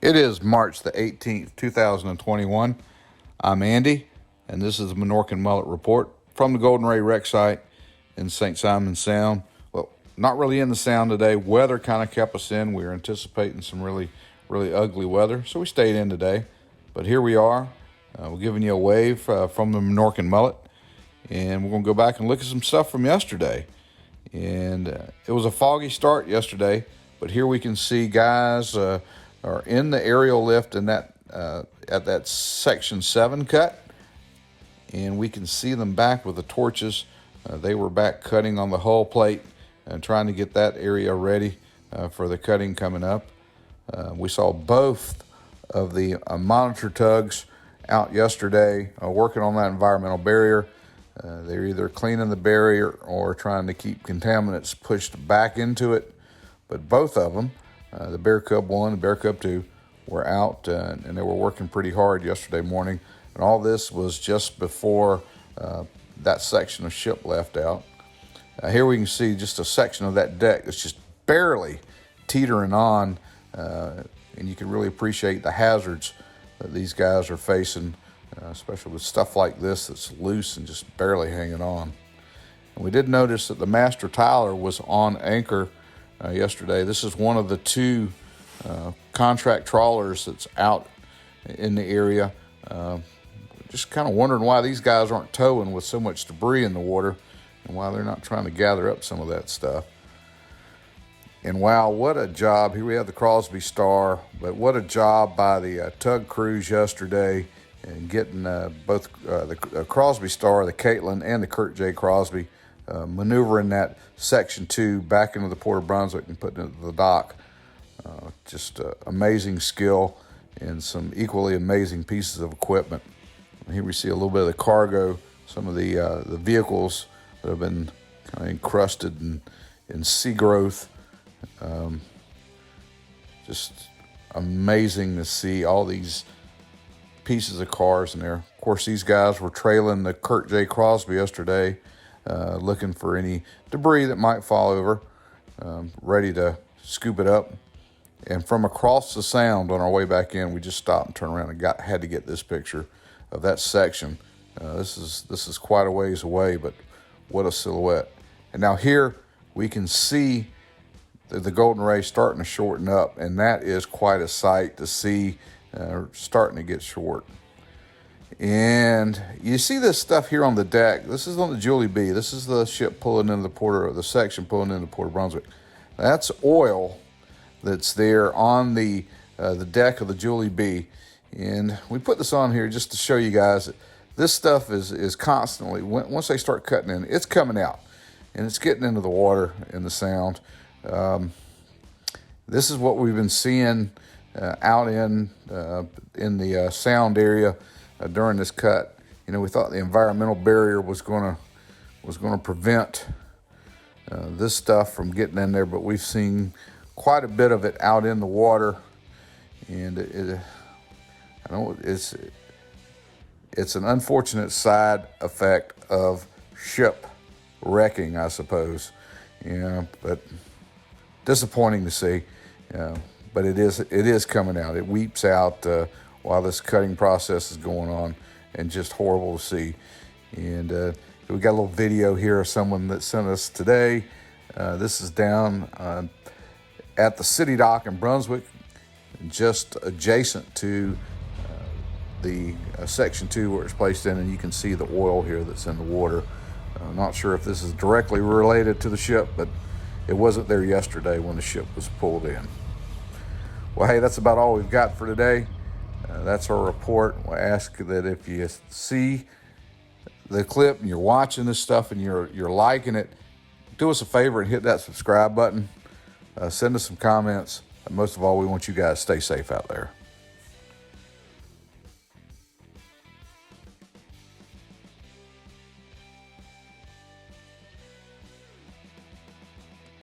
It is March the 18th, 2021. I'm Andy, and this is the Minorcan Mullet Report from the Golden Ray Rec site in St. Simons Sound. Well, not really in the Sound today. Weather kind of kept us in. We were anticipating some really ugly weather, so we stayed in today. But here we are. We're giving you a wave from the Minorcan Mullet, and we're going to go back and look at some stuff from yesterday. And it was a foggy start yesterday, but here we can see guys are in the aerial lift in that at that section 7 cut, and we can see them back with the torches. They were back cutting on the hull plate and trying to get that area ready for the cutting coming up. We saw both of the monitor tugs out yesterday working on that environmental barrier. They're either cleaning the barrier or trying to keep contaminants pushed back into it. But both of them, the Bear Cub 1 and Bear Cub 2, were out and they were working pretty hard yesterday morning. And all this was just before that section of ship left out. Here we can see just a section of that deck that's just barely teetering on, and you can really appreciate the hazards that these guys are facing, especially with stuff like this that's loose and just barely hanging on. And we did notice that the Master Tyler was on anchor yesterday. This is one of the two contract trawlers that's out in the area. Just kind of wondering why these guys aren't towing with so much debris in the water and why they're not trying to gather up some of that stuff. And wow, what a job. Here we have the Crosby Star, but what a job by the tug crews yesterday and getting both the Crosby Star, the Caitlin, and the Kurt J. Crosby maneuvering that section 2 back into the Port of Brunswick and putting it into the dock. Just amazing skill and some equally amazing pieces of equipment. And here we see a little bit of the cargo, some of the vehicles that have been kind of encrusted in sea growth. Just amazing to see all these pieces of cars in there. Of course, these guys were trailing the Kurt J. Crosby yesterday, looking for any debris that might fall over, ready to scoop it up. And from across the Sound on our way back in, we just stopped and turned around and had to get this picture of that section. This is quite a ways away, but what a silhouette. And now here we can see the Golden Ray starting to shorten up, and that is quite a sight to see, starting to get short. And you see this stuff here on the deck. This is on the Julie B. This is the ship pulling into the port, or the section pulling into the Port of Brunswick. That's oil that's there on the deck of the Julie B. And we put this on here just to show you guys that this stuff is constantly, once they start cutting in, it's coming out and it's getting into the water in the Sound. This is what we've been seeing out in the Sound area during this cut. You know, we thought the environmental barrier was going to prevent this stuff from getting in there, but we've seen quite a bit of it out in the water, and I know it's an unfortunate side effect of ship wrecking, I suppose. But disappointing to see. But it is coming out. It weeps out while this cutting process is going on, and just horrible to see. And we got a little video here of someone that sent us today. This is down at the city dock in Brunswick, just adjacent to the section 2 where it's placed in, and you can see the oil here that's in the water. I'm not sure if this is directly related to the ship, but it wasn't there yesterday when the ship was pulled in. Well, hey, that's about all we've got for today. That's our report. We ask that if you see the clip and you're watching this stuff and you're liking it, do us a favor and hit that subscribe button. Send us some comments. And most of all, we want you guys to stay safe out there.